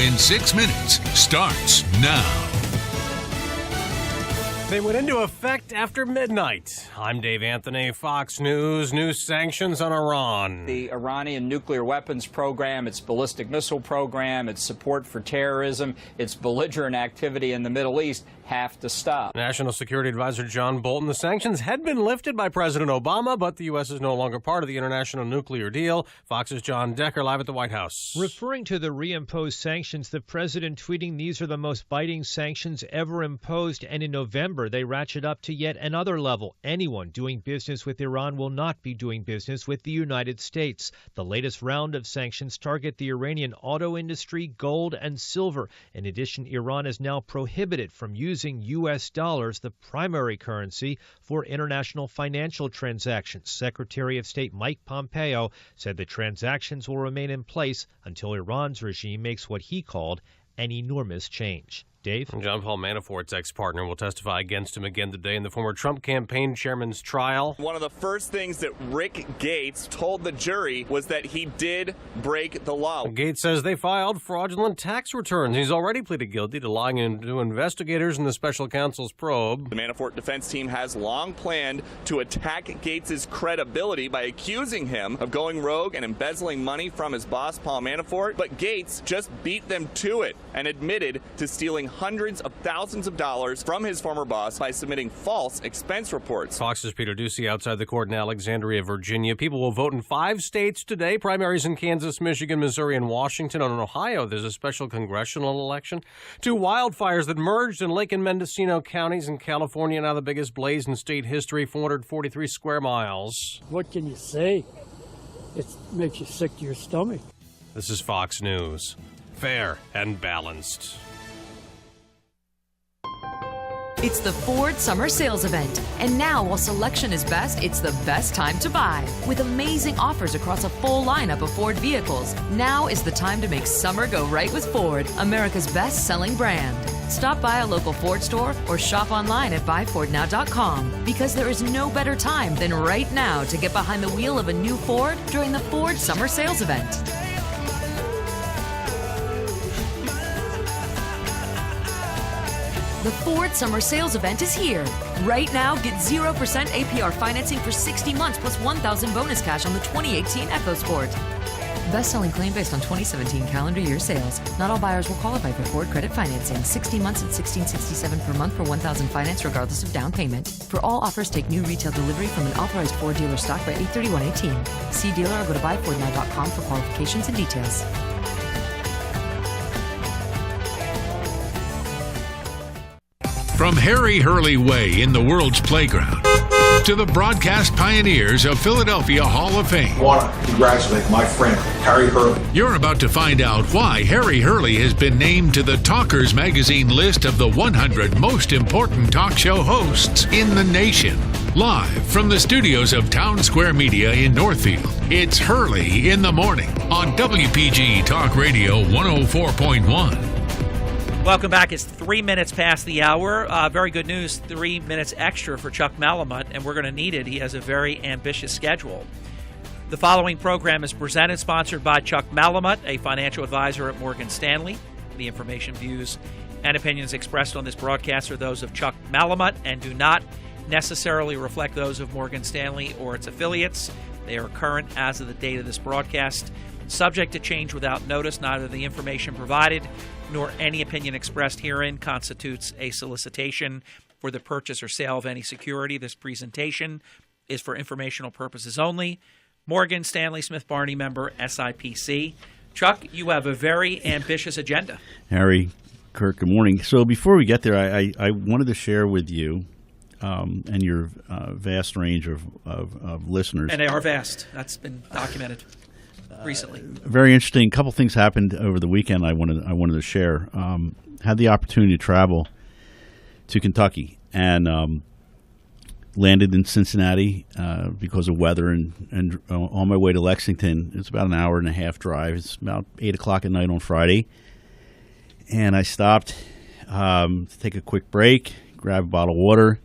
in 6 minutes starts now. They went into effect after midnight. I'm Dave Anthony, Fox News. New sanctions on Iran. The Iranian nuclear weapons program, its ballistic missile program, its support for terrorism, its belligerent activity in the Middle East have to stop. National Security Advisor John Bolton. The sanctions had been lifted by President Obama, but the U.S. is no longer part of the international nuclear deal. Fox's John Decker live at the White House. Referring to the reimposed sanctions, the president tweeting these are the most biting sanctions ever imposed, and in November they ratchet up to yet another level. Anyone doing business with Iran will not be doing business with the United States. The latest round of sanctions target the Iranian auto industry, gold, and silver. In addition, Iran is now prohibited from using U.S. dollars, the primary currency, for international financial transactions. Secretary of State Mike Pompeo said the transactions will remain in place until Iran's regime makes what he called an enormous change. Dave? John Paul Manafort's ex-partner will testify against him again today in the former Trump campaign chairman's trial. One of the first things that Rick Gates told the jury was that he did break the law. Gates says they filed fraudulent tax returns. He's already pleaded guilty to lying to investigators in the special counsel's probe. The Manafort defense team has long planned to attack Gates' credibility by accusing him of going rogue and embezzling money from his boss, Paul Manafort. But Gates just beat them to it and admitted to stealing hundreds of thousands of dollars from his former boss by submitting false expense reports. Fox's Peter Ducey outside the court in Alexandria, Virginia. People will vote in 5 states today. Primaries in Kansas, Michigan, Missouri, and Washington. In Ohio, there's a special congressional election. 2 wildfires that merged in Lake and Mendocino counties in California. Now the biggest blaze in state history, 443 square miles. What can you say? It makes you sick to your stomach. This is Fox News. Fair and balanced. It's the Ford Summer Sales Event. And now, while selection is best, it's the best time to buy. With amazing offers across a full lineup of Ford vehicles, now is the time to make summer go right with Ford, America's best-selling brand. Stop by a local Ford store or shop online at buyfordnow.com, because there is no better time than right now to get behind the wheel of a new Ford during the Ford Summer Sales Event. The Ford Summer Sales Event is here. Right now, get 0% APR financing for 60 months plus $1,000 bonus cash on the 2018 EcoSport. Best-selling claim based on 2017 calendar year sales. Not all buyers will qualify for Ford credit financing. 60 months at $1,667 per month for $1,000 finance regardless of down payment. For all offers, take new retail delivery from an authorized Ford dealer stock by 8/31/18. See dealer or go to buyfordnow.com for qualifications and details. From Harry Hurley Way in the world's playground to the broadcast pioneers of Philadelphia Hall of Fame. I want to congratulate my friend, Harry Hurley. You're about to find out why Harry Hurley has been named to the Talkers Magazine list of the 100 most important talk show hosts in the nation. Live from the studios of Town Square Media in Northfield, it's Hurley in the Morning on WPGG Talk Radio 104.1. Welcome back. It's 3 minutes past the hour. Very good news, 3 minutes extra for Chuck Malamut, and we're going to need it. He has a very ambitious schedule. The following program is presented, sponsored by Chuck Malamut, a financial advisor at Morgan Stanley. The information, views, and opinions expressed on this broadcast are those of Chuck Malamut and do not necessarily reflect those of Morgan Stanley or its affiliates. They are current as of the date of this broadcast. Subject to change without notice, neither the information provided nor any opinion expressed herein constitutes a solicitation for the purchase or sale of any security. This presentation is for informational purposes only. Morgan Stanley Smith Barney, member SIPC. Chuck, you have a very ambitious agenda. Harry, Kirk, good morning. So before we get there, I wanted to share with you and your vast range of listeners. And they are vast. That's been documented recently. Very interesting. A couple things happened over the weekend I wanted to share. Had the opportunity to travel to Kentucky and landed in Cincinnati because of weather, and on my way to Lexington. It's about an hour and a half drive. It's about 8 o'clock at night on Friday. And I stopped to take a quick break, grab a bottle of water,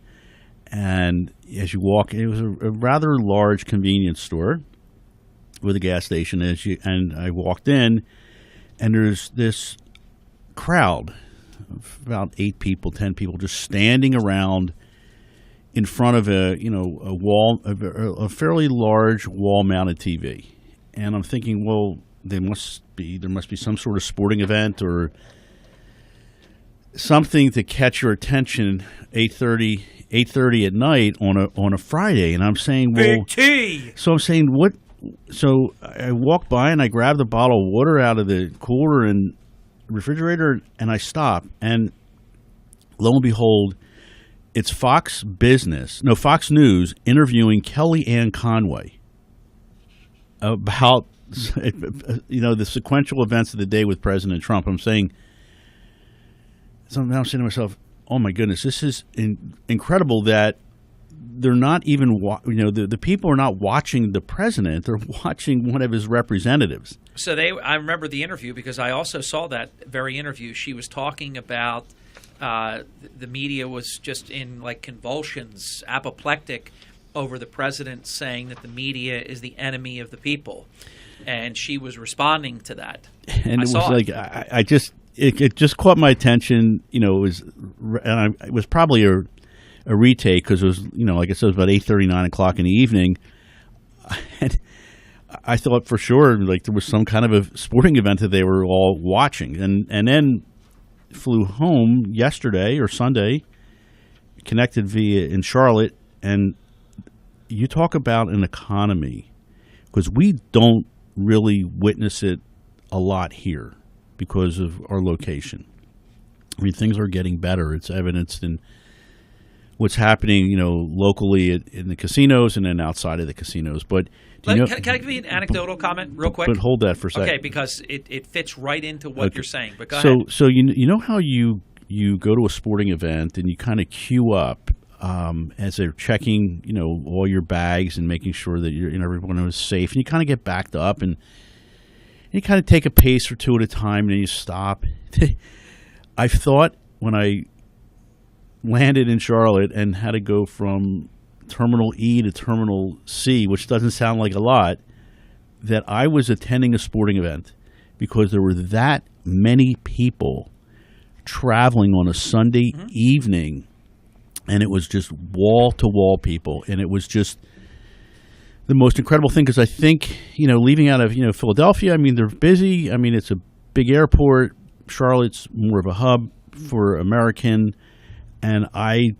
and as you walk, it was a rather large convenience store with a gas station. And I walked in, and there's this crowd of about 8 people, 10 people, just standing around in front of a fairly large wall-mounted TV. And I'm thinking, well, there must be some sort of sporting event or something to catch your attention 8:30 at night on a Friday. And I'm saying, well, Big T. So I'm saying, what? So I walked by and I grabbed a bottle of water out of the cooler and refrigerator, and I stop, and lo and behold, it's Fox News interviewing Kellyanne Conway about the sequential events of the day with President Trump. I'm saying, so now I'm saying to myself, oh my goodness, this is incredible that they're not even the people are not watching the president; they're watching one of his representatives. So I remember the interview because I also saw that very interview. She was talking about the media was just in like convulsions, apoplectic over the president saying that the media is the enemy of the people, and she was responding to that. And it was like it just caught my attention. It was probably a retake because it was like I said, it was about 8:30, 9 o'clock in the evening. And I thought for sure like there was some kind of a sporting event that they were all watching, and then flew home yesterday or Sunday, connected in Charlotte, and you talk about an economy, because we don't really witness it a lot here because of our location. I mean, things are getting better. It's evidenced in what's happening, locally in the casinos and then outside of the casinos. But can I give you an anecdotal comment real quick? But hold that for a second. Okay, because it fits right into what you're saying. But go ahead. So you know how you go to a sporting event and you kind of queue up as they're checking, all your bags and making sure that everyone is safe, and you kind of get backed up and you kind of take a pace or two at a time, and then you stop. I thought when I landed in Charlotte and had to go from Terminal E to Terminal C, which doesn't sound like a lot, that I was attending a sporting event because there were that many people traveling on a Sunday evening, and it was just wall-to-wall people, and it was just the most incredible thing, because I think, leaving out of, Philadelphia, I mean, they're busy. I mean, it's a big airport. Charlotte's more of a hub for American, and I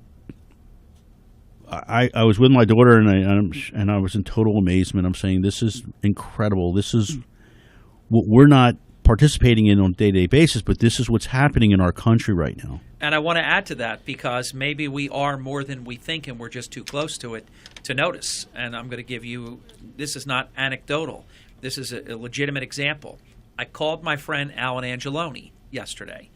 was with my daughter, and I was in total amazement. I'm saying, this is incredible. This is what we're not participating in on a day-to-day basis, but this is what's happening in our country right now. And I want to add to that, because maybe we are more than we think, and we're just too close to it to notice. And I'm going to give you, this is not anecdotal. This is a legitimate example. I called my friend Alan Angeloni yesterday,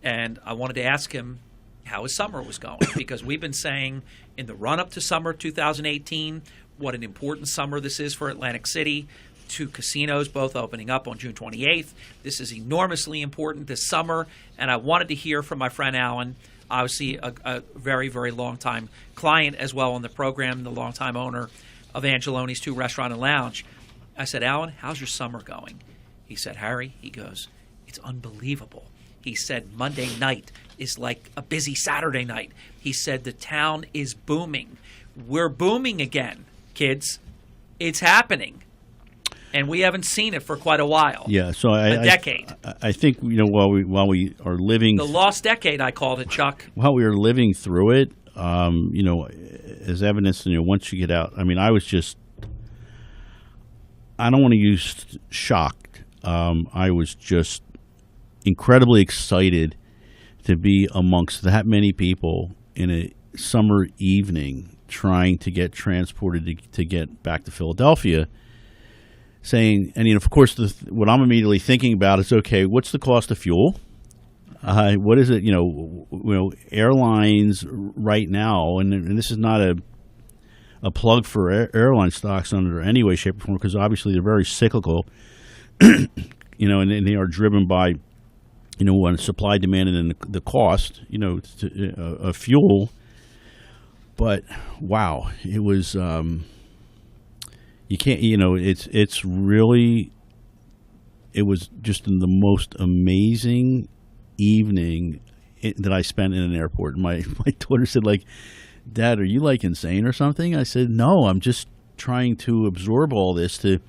and I wanted to ask him how his summer was going, because we've been saying in the run-up to summer 2018 what an important summer this is for Atlantic City. 2 casinos both opening up on June 28th. This is enormously important this summer, and I wanted to hear from my friend Alan, obviously a very, very long-time client as well on the program, the long-time owner of Angeloni's 2 Restaurant and Lounge. I said, Alan, how's your summer going? He said, Harry, he goes, it's unbelievable. He said Monday night is like a busy Saturday night. He said the town is booming. We're booming again, kids. It's happening. And we haven't seen it for quite a while. Yeah, so a decade. I think while we are living the lost decade, I called it, Chuck. While we are living through it, as evidence, once you get out. I mean, I was just, I don't want to use shocked. I was just incredibly excited to be amongst that many people in a summer evening trying to get transported to get back to Philadelphia. Saying, and of course, what I'm immediately thinking about is, okay, what's the cost of fuel? What is it? Airlines right now, and this is not a plug for airline stocks under any way, shape, or form, because obviously they're very cyclical, and they are driven by, supply, demand, and then the cost, of fuel. But wow, it was. You can't, it was just the most amazing evening that I spent in an airport. My daughter said, like, Dad, are you like insane or something? I said, no, I'm just trying to absorb all this to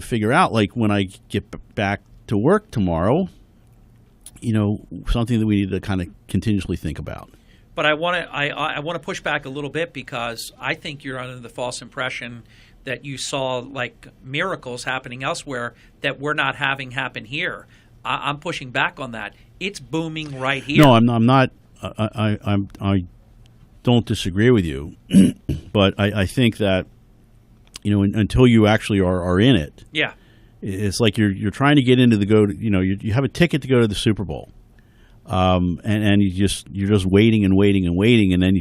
figure out, like, when I get back to work tomorrow, something that we need to kind of continuously think about. But I want to push back a little bit, because I think you're under the false impression that you saw like miracles happening elsewhere that we're not having happen here. I'm pushing back on that. It's booming right here. No, I'm not. I don't disagree with you, but I think that until you actually are in it, yeah, it's like you're trying to get into you have a ticket to go to the Super Bowl, and you're just waiting and waiting and waiting, and then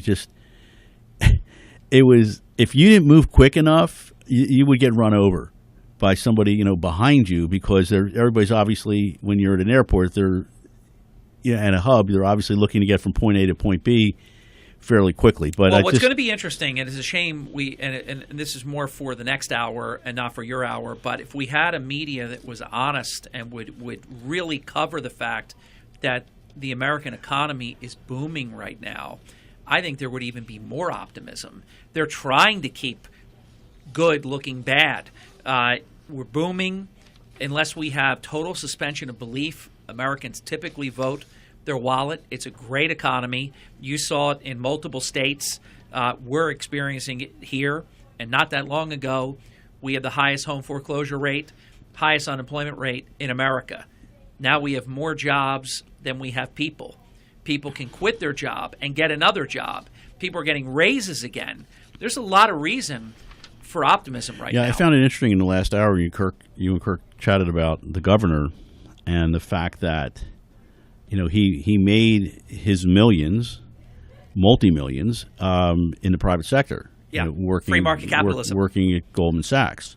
it was, if you didn't move quick enough, you would get run over by somebody behind you, because everybody's obviously, when you're at an airport, they're at a hub, they're obviously looking to get from point A to point B fairly quickly. But what's going to be interesting, and it's a shame and this is more for the next hour and not for your hour, but if we had a media that was honest and would really cover the fact that the American economy is booming right now, I think there would even be more optimism. They're trying to keep good looking bad. We're booming. Unless we have total suspension of belief, Americans typically vote their wallet. It's a great economy. You saw it in multiple states. We're experiencing it here. And not that long ago, we had the highest home foreclosure rate, highest unemployment rate in America. Now we have more jobs than we have people. People can quit their job and get another job. People are getting raises again. There's a lot of reason for optimism right now. Yeah, I found it interesting in the last hour you and Kirk chatted about the governor and the fact that he made his millions, multi-millions, in the private sector. Yeah, working, free market capitalism. Working at Goldman Sachs.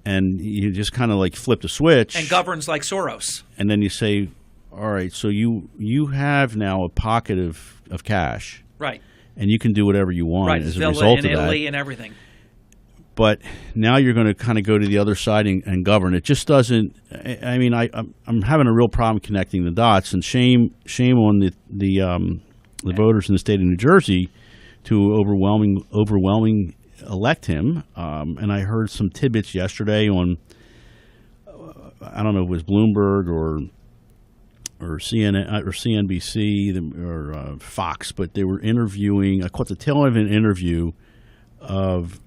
And you just kind of like flipped a switch. And governs like Soros. And then you say, all right, so you have now a pocket of cash. Right. And you can do whatever you want as a Villa result of that. in Italy and everything. But now you're going to kind of go to the other side and govern. It just doesn't. I mean, I'm having a real problem connecting the dots, and shame on the voters in the state of New Jersey to overwhelming elect him. And I heard some tidbits yesterday on, I don't know if it was Bloomberg or CNN or CNBC or Fox, but they were interviewing. I caught the tail end of an interview of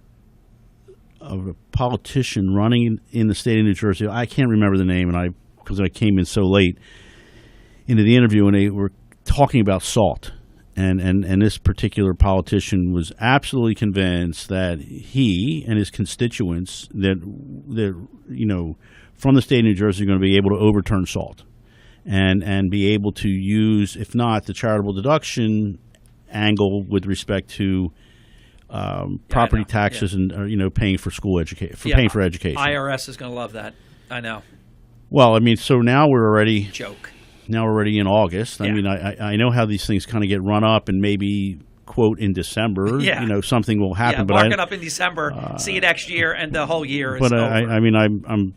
a politician running in the state of New Jersey. I can't remember the name, because I came in so late into the interview, and they were talking about salt. And this particular politician was absolutely convinced that he and his constituents that from the state of New Jersey are going to be able to overturn salt and be able to use, if not the charitable deduction angle with respect to property taxes and paying for school education, paying for education. IRS is going to love that. I know. Well, I mean, so now we're already joke. Now we're already in August. Yeah. I mean, I know how these things kind of get run up, and maybe quote in December, something will happen. Yeah, but mark it up in December. See you next year, and the whole year is over. I mean, I'm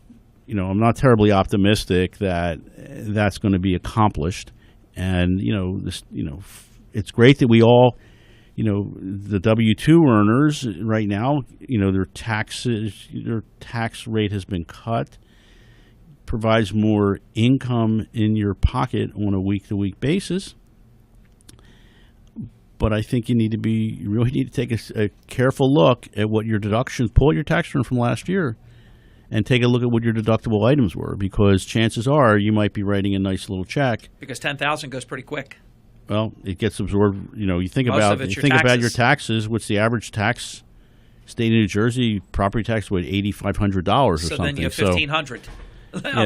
not terribly optimistic that that's going to be accomplished. And it's great that we all. The W-2 earners right now, their tax rate has been cut, provides more income in your pocket on a week-to-week basis. But I think you really need to take a careful look at what your deductions, pull out your tax return from last year, and take a look at what your deductible items were, because chances are you might be writing a nice little check. Because $10,000 goes pretty quick. Well, it gets absorbed. You think Most about of it's about your taxes. What's the average tax? State of New Jersey property tax, $8,500 or something. So then you have $1,500. Yeah,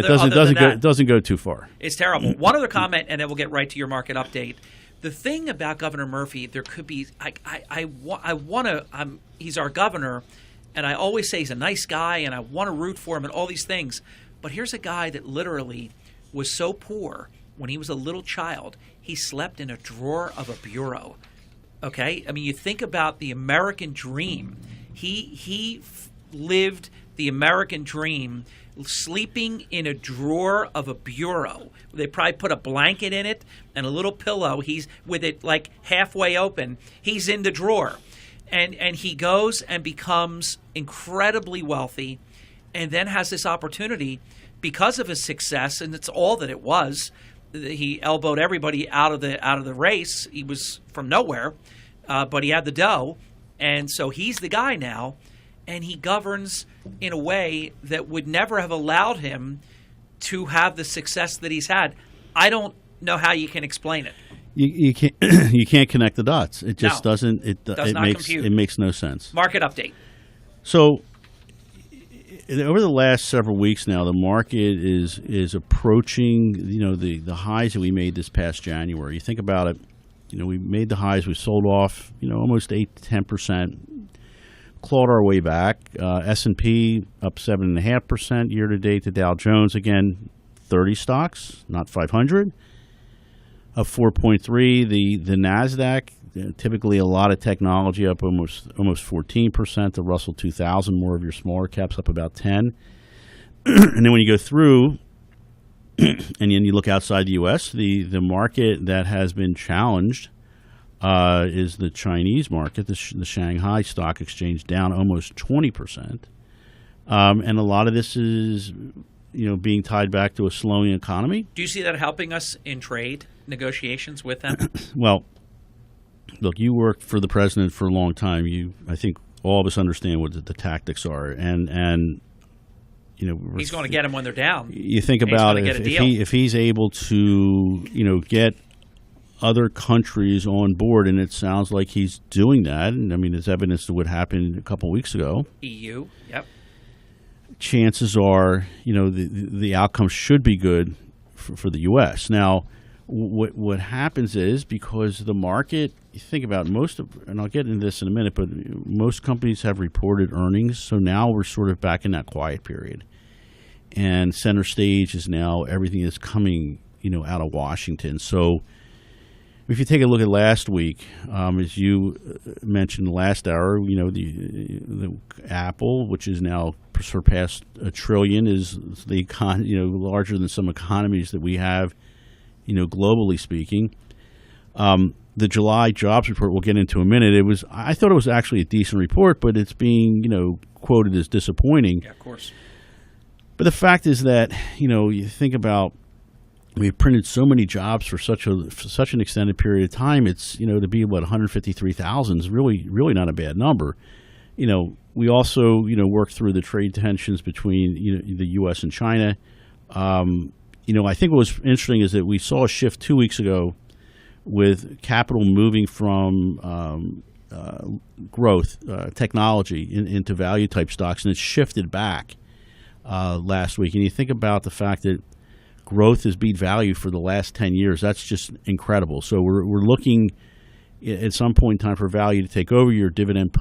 it doesn't go too far. It's terrible. One other comment, and then we'll get right to your market update. The thing about Governor Murphy, there could be. I want to. He's our governor, and I always say he's a nice guy, and I want to root for him and all these things. But here's a guy that literally was so poor when he was a little child, he slept in a drawer of a bureau. Okay? I mean, you think about the American dream. He lived the American dream, sleeping in a drawer of a bureau. They probably put a blanket in it and a little pillow. He's with it like halfway open. He's in the drawer. And he goes and becomes incredibly wealthy and then has this opportunity because of his success, and it's all that it was. He elbowed everybody out of the race. He was from nowhere, but he had the dough. And so he's the guy now. And he governs in a way that would never have allowed him to have the success that he's had. I don't know how you can explain it. You can't you can't connect the dots. It just doesn't. It makes no sense. Market update. So over the last several weeks now, the market is approaching the highs that we made this past January. You think about it. We made the highs. We sold off almost 8 to 10%. Clawed our way back. S&P up 7.5% year to date. The Dow Jones again 30 stocks, not 500, up 4.3. The Nasdaq, typically a lot of technology, up almost 14%. The Russell 2000, more of your smaller caps, up about 10. And then when you go through, and then you look outside the U.S., the market that has been challenged is the Chinese market, the Shanghai Stock Exchange, down almost 20%. And a lot of this is, being tied back to a slowing economy. Do you see that helping us in trade negotiations with them? Well, look, you worked for the president for a long time. I think all of us understand what the tactics are, and he's going to get them when they're down. You think about it, if he's able to, get other countries on board, and it sounds like he's doing that. And I mean, there's evidence to what happened a couple of weeks ago. EU, yep. Chances are, the outcome should be good for the U.S. Now, what happens is, because the market, you think about and I'll get into this in a minute, but most companies have reported earnings, so now we're sort of back in that quiet period. And center stage is now everything is coming, out of Washington. So if you take a look at last week, as you mentioned last hour, the Apple, which is now surpassed $1 trillion, is larger than some economies that we have, globally speaking. The July jobs report we'll get into in a minute. I thought it was actually a decent report, but it's being quoted as disappointing. Yeah, of course. But the fact is that you think about, we've printed so many jobs for such an extended period of time. It's to be 153,000 is really not a bad number. We also work through the trade tensions between the U.S. and China. I think what was interesting is that we saw a shift 2 weeks ago with capital moving from growth technology into value type stocks, and it shifted back last week. And you think about the fact that growth has beat value for the last 10 years. That's just incredible. So we're looking at some point in time for value to take over your dividend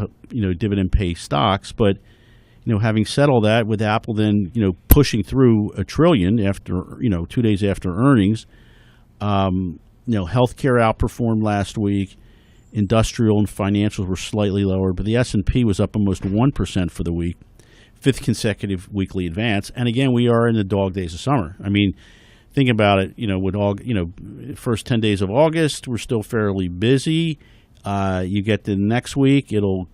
pay stocks. But having said all that, with Apple then pushing through $1 trillion after 2 days after earnings, healthcare outperformed last week. Industrial and financials were slightly lower, but the S&P was up almost 1% for the week. 5th consecutive weekly advance. And again, we are in the dog days of summer. I mean, think about it, with first 10 days of August, we're still fairly busy. You get to next week, it'll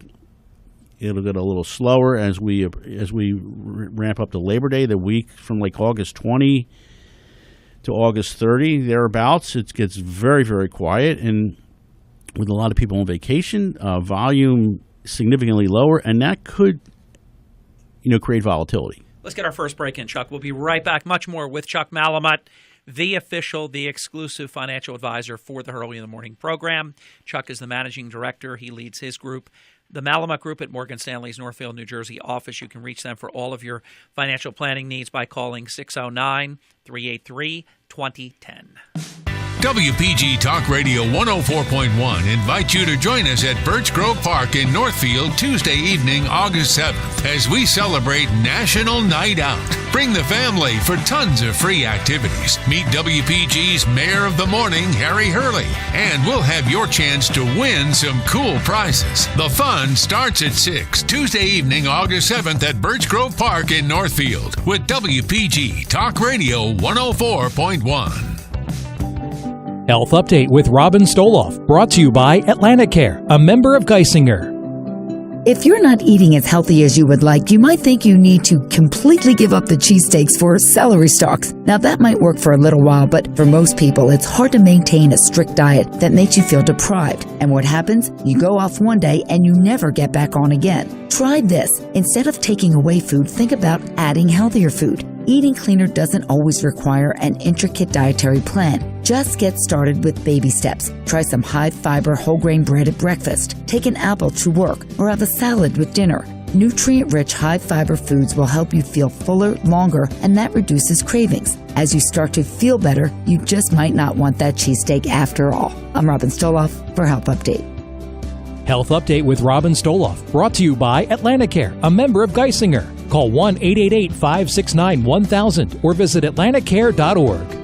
get a little slower as we ramp up to Labor Day, the week from like August 20 to August 30, thereabouts. It gets very, very quiet, and with a lot of people on vacation, volume significantly lower, and that could create volatility. Let's get our first break in, Chuck. We'll be right back. Much more with Chuck Malamut, the exclusive financial advisor for the Hurley in the Morning program. Chuck is the managing director. He leads his group, the Malamut Group, at Morgan Stanley's Northfield, New Jersey office. You can reach them for all of your financial planning needs by calling 609-383-2010. WPG Talk Radio 104.1 invites you to join us at Birch Grove Park in Northfield Tuesday evening, August 7th, as we celebrate National Night Out. Bring the family for tons of free activities. Meet WPG's Mayor of the Morning, Harry Hurley, and we'll have your chance to win some cool prizes. The fun starts at 6, Tuesday evening, August 7th at Birch Grove Park in Northfield with WPG Talk Radio 104.1. Health Update with Robin Stoloff, brought to you by Atlanticare, a member of Geisinger. If you're not eating as healthy as you would like, you might think you need to completely give up the cheesesteaks for celery stalks. Now that might work for a little while, but for most people, it's hard to maintain a strict diet that makes you feel deprived. And what happens? You go off one day and you never get back on again. Try this. Instead of taking away food, think about adding healthier food. Eating cleaner doesn't always require an intricate dietary plan. Just get started with baby steps. Try some high-fiber whole grain bread at breakfast. Take an apple to work or have a salad with dinner. Nutrient-rich high-fiber foods will help you feel fuller longer, and that reduces cravings. As you start to feel better, you just might not want that cheesesteak after all. I'm Robin Stoloff for Health Update. Health Update with Robin Stoloff, brought to you by Atlanticare, a member of Geisinger. Call 1-888-569-1000 or visit atlanticare.org.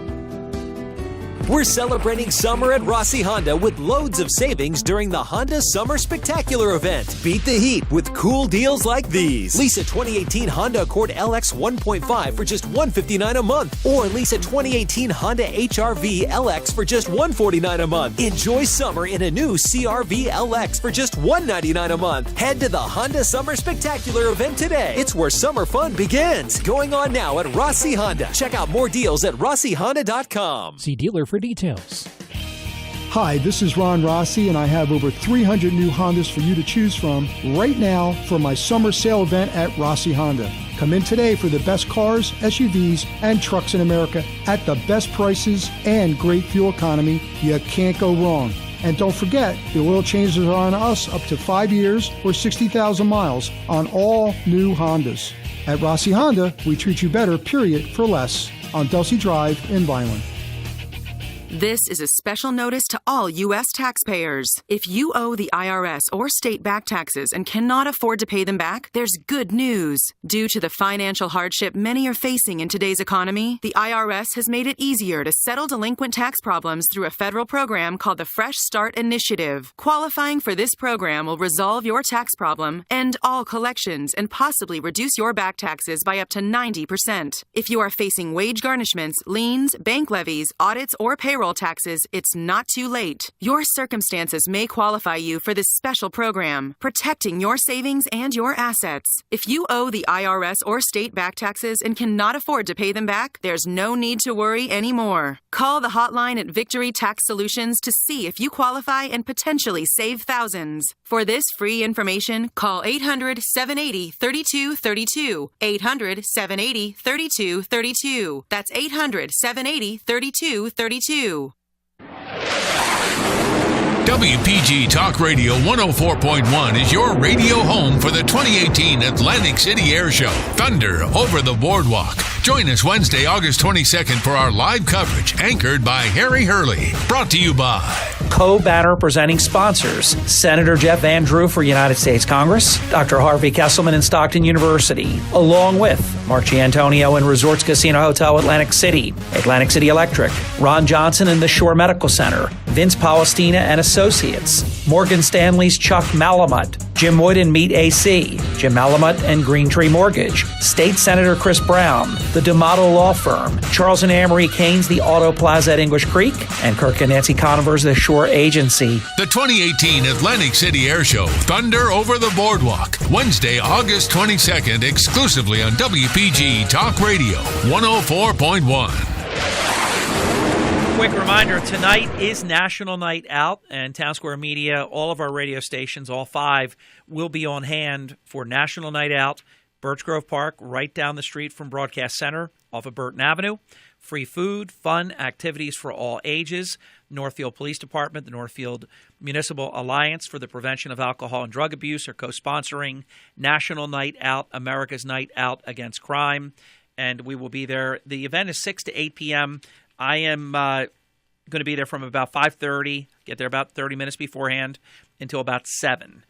We're celebrating summer at Rossi Honda with loads of savings during the Honda Summer Spectacular event. Beat the heat with cool deals like these. Lease a 2018 Honda Accord LX 1.5 for just $159 a month, or lease a 2018 Honda HR-V LX for just $149 a month. Enjoy summer in a new CR-V LX for just $199 a month. Head to the Honda Summer Spectacular event today. It's where summer fun begins. Going on now at Rossi Honda. Check out more deals at rossihonda.com. See dealer for details. Hi, this is Ron Rossi, and I have over 300 new Hondas for you to choose from right now for my summer sale event at Rossi Honda. Come in today for the best cars, SUVs, and trucks in America at the best prices and great fuel economy. You can't go wrong. And don't forget, the oil changes are on us up to 5 years or 60,000 miles on all new Hondas. At Rossi Honda, we treat you better, period, for less, on Delsey Drive in Vineland. This is a special notice to all U.S. taxpayers. If you owe the IRS or state back taxes and cannot afford to pay them back, there's good news. Due to the financial hardship many are facing in today's economy, the IRS has made it easier to settle delinquent tax problems through a federal program called the Fresh Start Initiative. Qualifying for this program will resolve your tax problem, end all collections, and possibly reduce your back taxes by up to 90%. If you are facing wage garnishments, liens, bank levies, audits, or payroll taxes, it's not too late. Your circumstances may qualify you for this special program, protecting your savings and your assets. If you owe the IRS or state back taxes and cannot afford to pay them back, there's no need to worry anymore. Call the hotline at Victory Tax Solutions to see if you qualify and potentially save thousands. For this free information, call 800-780-3232. 800-780-3232. That's 800-780-3232. WPG Talk Radio 104.1 is your radio home for the 2018 Atlantic City Air Show, Thunder Over the Boardwalk. Join us Wednesday, August 22nd for our live coverage, anchored by Harry Hurley. Brought to you by Co-banner presenting sponsors: Senator Jeff Van Drew for United States Congress, Dr. Harvey Kesselman in Stockton University, along with Marci Antonio in Resorts Casino Hotel Atlantic City, Atlantic City Electric, Ron Johnson in the Shore Medical Center, Vince Palestina and Associates, Morgan Stanley's Chuck Malamut, Jim Wood and Meet AC, Jim Malamut and Green Tree Mortgage, State Senator Chris Brown, the D'Amato Law Firm, Charles and Anne-Marie Keynes, the Auto Plaza at English Creek, and Kirk and Nancy Conivers, the Shore Agency. The 2018 Atlantic City Air Show, Thunder Over the Boardwalk, Wednesday, August 22nd, exclusively on WPG Talk Radio 104.1. Quick reminder, tonight is National Night Out, and Town Square Media, all of our radio stations, all 5, will be on hand for National Night Out. Birch Grove Park, right down the street from Broadcast Center, off of Burton Avenue. Free food, fun, activities for all ages. Northfield Police Department, the Northfield Municipal Alliance for the Prevention of Alcohol and Drug Abuse are co-sponsoring National Night Out, America's Night Out Against Crime, and we will be there. The event is 6 to 8 p.m. I am Going to be there from about 5:30, get there about 30 minutes beforehand until about 7.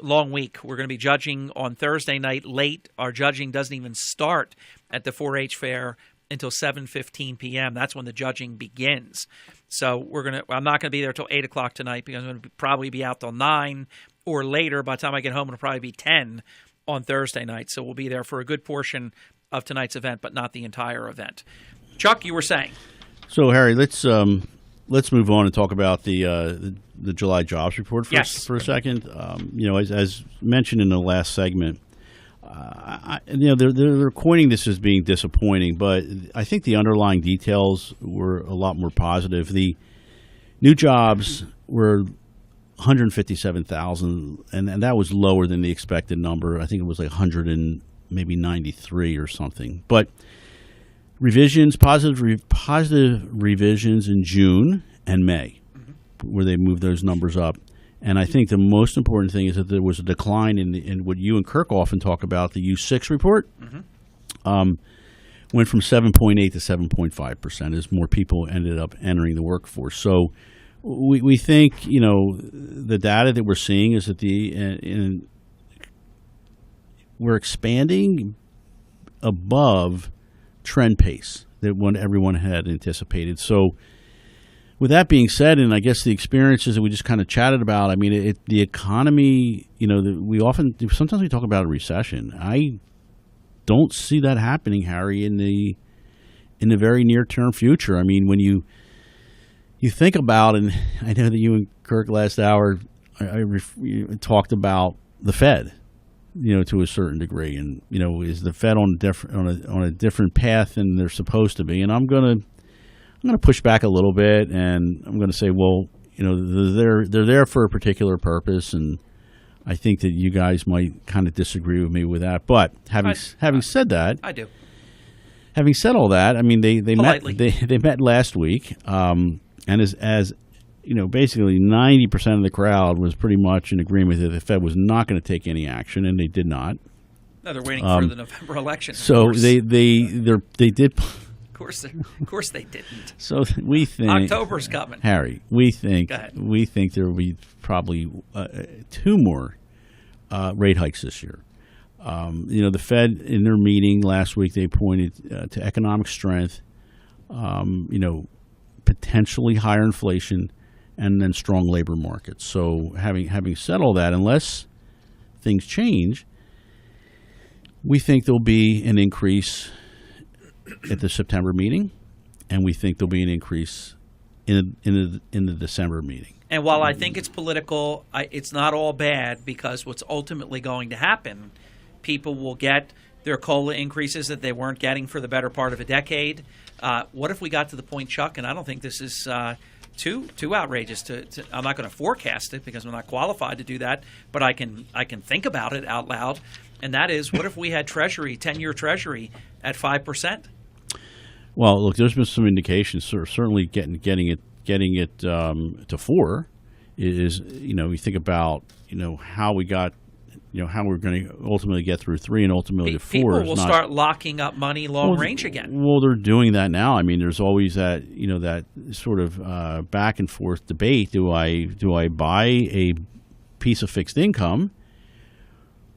Long week. We're going to be judging on Thursday night late. Our judging doesn't even start at the 4-H fair until 7:15 p.m. That's when the judging begins. So I'm not going to be there till 8 o'clock tonight because I'm going to probably be out till 9 or later. By the time I get home, it'll probably be 10 on Thursday night. So we'll be there for a good portion of tonight's event, but not the entire event. Chuck, you were saying. So, Harry, let's move on and talk about the July jobs report for a second. As mentioned in the last segment, they're coining this as being disappointing, but I think the underlying details were a lot more positive. The new jobs were 157,000, and that was lower than the expected number. I think it was like 193 or something, but positive revisions in June and May, where they moved those numbers up. And I think the most important thing is that there was a decline in what you and Kirk often talk about, the U6 report. Went from 7.8 to 7.5% as more people ended up entering the workforce. So we think, the data that we're seeing is that we're expanding above trend pace that everyone had anticipated. So with that being said, and I guess the experiences that we just kind of chatted about, I mean, the economy, sometimes we talk about a recession. I don't see that happening, Harry, in the very near term future. I mean, when you think about, and I know that you and Kirk last hour talked about the Fed, to a certain degree, and is the Fed on a different path than they're supposed to be? And I'm gonna push back a little bit, and I'm gonna say, well, they're there for a particular purpose, and I think that you guys might kind of disagree with me with that. But having said that, I do. Having said all that, I mean, they met last week, and as basically 90% of the crowd was pretty much in agreement that the Fed was not going to take any action, and they did not. No, they're waiting for the November election. So they did. Of course they didn't. So we think October's coming, Harry. We think there will be probably 2 more rate hikes this year. The Fed in their meeting last week, they pointed to economic strength, potentially higher inflation, and then strong labor markets. So having said all that, unless things change, we think there'll be an increase at the September meeting, and we think there'll be an increase in the December meeting. And while I think it's political, it's not all bad, because what's ultimately going to happen, people will get their COLA increases that they weren't getting for the better part of a decade. What if we got to the point, Chuck, and I don't think this is too outrageous to I'm not going to forecast it because I'm not qualified to do that, but I can think about it out loud, and that is, what if we had Treasury, 10-year Treasury at 5%? Well, look, there's been some indications. Certainly, getting it to 4 is, you think about how we got, how we're going to ultimately get through 3 and ultimately to 4. People will start locking up money long range again. Well, they're doing that now. I mean, there's always that that sort of back and forth debate. Do I buy a piece of fixed income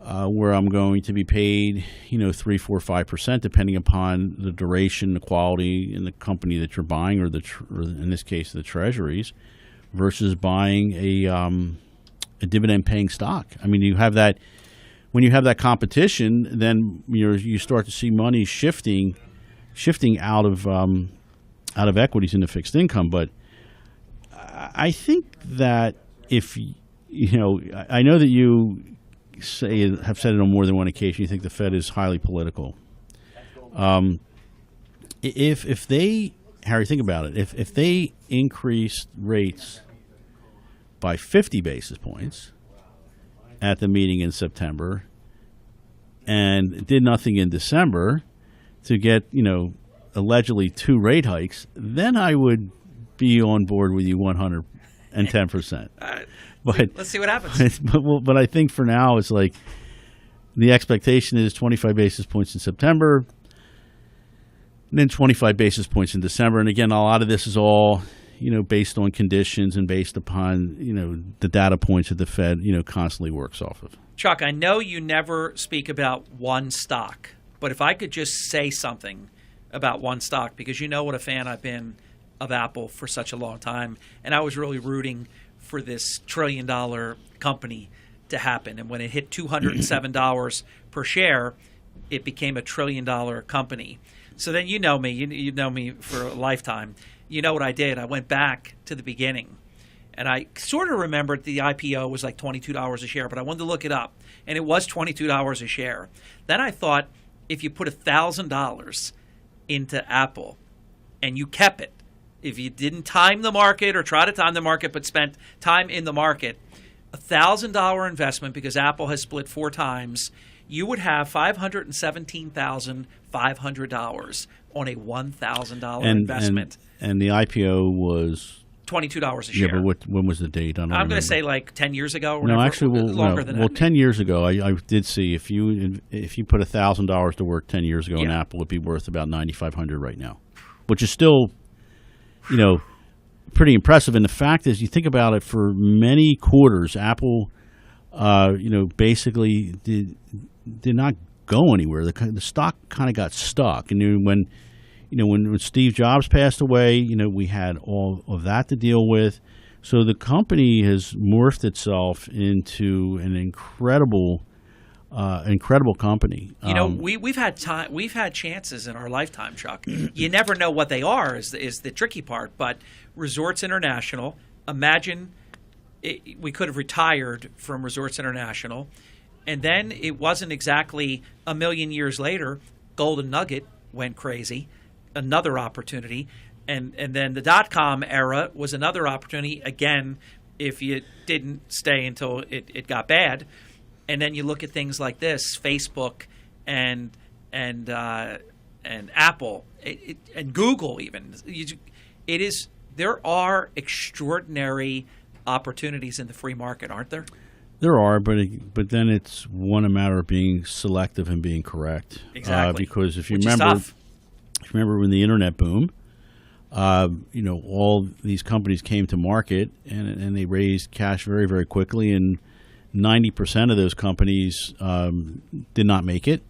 where I'm going to be paid 3, 4, 5%, depending upon the duration, the quality, and the company that you're buying, or in this case the treasuries, versus buying a dividend-paying stock. I mean, when you have that competition, then you start to see money shifting out of equities into fixed income. But I think that if I know that you have said it on more than one occasion, you think the Fed is highly political. If they, Harry, think about it. If they increased rates by 50 basis points at the meeting in September and did nothing in December to get, allegedly 2 rate hikes, then I would be on board with you 110%. But let's see what happens. But I think for now, it's like the expectation is 25 basis points in September, and then 25 basis points in December. And again, a lot of this is all, based on conditions and based upon, the data points that the Fed, constantly works off of. Chuck, I know you never speak about one stock, but if I could just say something about one stock, because you know what a fan I've been of Apple for such a long time, and I was really rooting for this trillion-dollar company to happen. And when it hit $207 per share, it became a trillion-dollar company. So then you know me. You know me for a lifetime. You know what I did. I went back to the beginning. And I sort of remembered the IPO was like $22 a share, but I wanted to look it up. And it was $22 a share. Then I thought, if you put $1,000 into Apple and you kept it, if you didn't time the market or try to time the market but spent time in the market, $1,000 investment, because Apple has split 4 times, you would have $517,500 on a $1,000 investment. And the IPO was $22 a share. Yeah, but when was the date? I'm going to say like 10 years ago. Or no, whatever. Actually, longer than that. 10 years ago, I did see if you put $1,000 to work 10 years ago in Apple, it'd be worth about $9,500 right now, which is still, pretty impressive. And the fact is, you think about it, for many quarters, Apple, basically did not go anywhere. The stock kind of got stuck, and when Steve Jobs passed away, we had all of that to deal with. So the company has morphed itself into an incredible company. We've had chances in our lifetime, Chuck. You never know what they are is the tricky part. But Resorts International, imagine we could have retired from Resorts International, and then it wasn't exactly a million years later, Golden Nugget went crazy. Another opportunity, and then the dot-com era was another opportunity, again, if you didn't stay until it got bad. And then you look at things like this, Facebook and Apple and Google even. There are extraordinary opportunities in the free market, aren't there? There are, but then it's a matter of being selective and being correct. Exactly. Because if you Which remember... is tough. Remember when the internet boom, all these companies came to market and they raised cash very, very quickly, and 90% of those companies did not make it.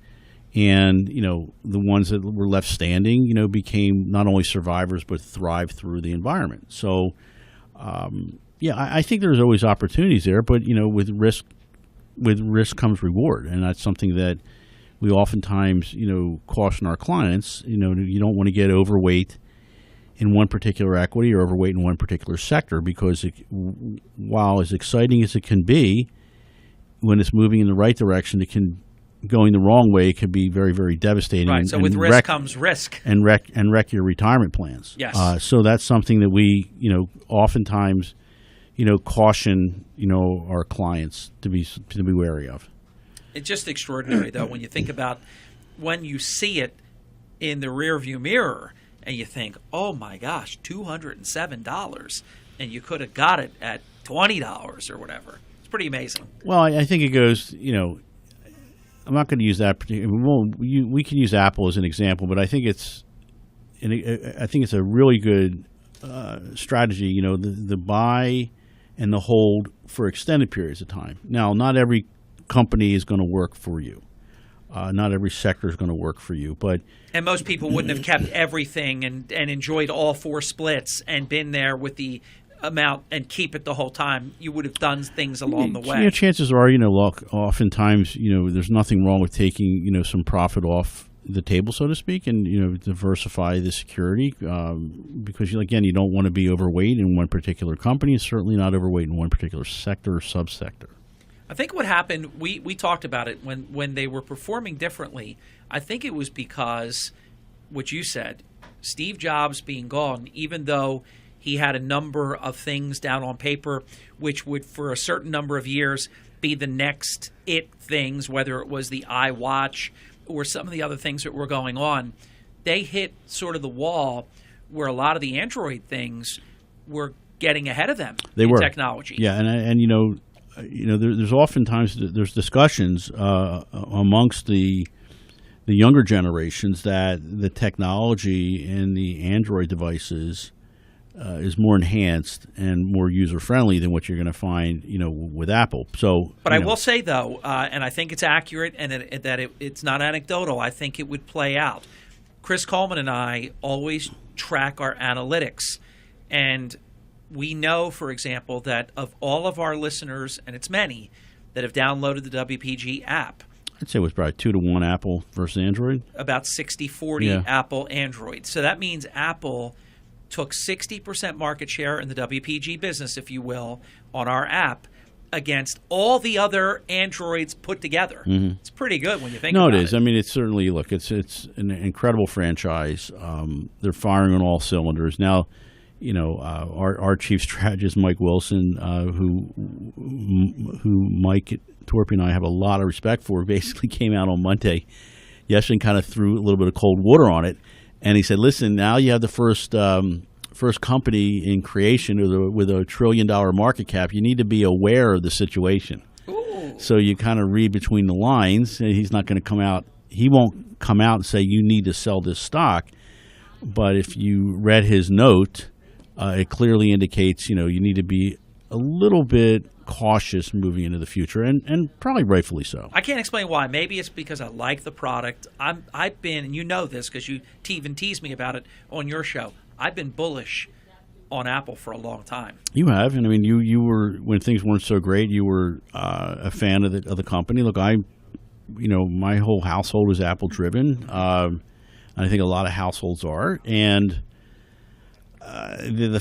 And, the ones that were left standing, became not only survivors but thrived through the environment. So, I think there's always opportunities there, but, with risk comes reward, and that's something that we oftentimes, caution our clients, you don't want to get overweight in one particular equity or overweight in one particular sector, because while as exciting as it can be, when it's moving in the right direction, going the wrong way, it can be very, very devastating. Right. So with risk comes risk. And wreck your retirement plans. Yes. So that's something that we, oftentimes, caution, our clients to be wary of. It's just extraordinary, though, when you think about when you see it in the rearview mirror and you think, oh, my gosh, $207, and you could have got it at $20 or whatever. It's pretty amazing. Well, I think it goes, I'm not going to use that particular. We can use Apple as an example, but I think it's a really good strategy, the buy and the hold for extended periods of time. Now, not every company is going to work for you. Not every sector is going to work for you, and most people wouldn't have kept everything and enjoyed all 4 splits and been there with the amount and keep it the whole time. You would have done things along the way. Chances are, oftentimes, there's nothing wrong with taking, some profit off the table, so to speak, and diversify the security, because again, you don't want to be overweight in one particular company, and certainly not overweight in one particular sector or subsector. I think what happened, we talked about it when they were performing differently. I think it was because, what you said, Steve Jobs being gone, even though he had a number of things down on paper which would, for a certain number of years, be the next things, whether it was the iWatch or some of the other things that were going on, they hit sort of the wall where a lot of the Android things were getting ahead of them in technology. Yeah, and there's oftentimes there's discussions amongst the younger generations that the technology in the Android devices is more enhanced and more user friendly than what you're going to find, with Apple. So, but I will say though, and I think it's accurate, and it's not anecdotal. I think it would play out. Chris Coleman and I always track our analytics, and we know, for example, that of all of our listeners, and it's many, that have downloaded the WPG app, I'd say it was probably 2-to-1 Apple versus Android. About 60-40 Apple, Android. So that means Apple took 60% market share in the WPG business, if you will, on our app against all the other Androids put together. Mm-hmm. It's pretty good when you think about it. No, it is. I mean, it's certainly, look, it's an incredible franchise. They're firing on all cylinders. Now, our chief strategist, Mike Wilson, who Mike Torpy and I have a lot of respect for, basically came out on Monday yesterday and kind of threw a little bit of cold water on it. And he said, listen, now you have the first company in creation with a $1 trillion market cap. You need to be aware of the situation. Ooh. So you kind of read between the lines. He's not going to come out. He won't come out and say you need to sell this stock. But if you read his note, it clearly indicates, you need to be a little bit cautious moving into the future, and probably rightfully so. I can't explain why. Maybe it's because I like the product. I've been, and you know this because you even teased me about it on your show, I've been bullish on Apple for a long time. You have, and I mean, you were, when things weren't so great, you were a fan of the company. Look, my whole household is Apple driven. I think a lot of households are, and the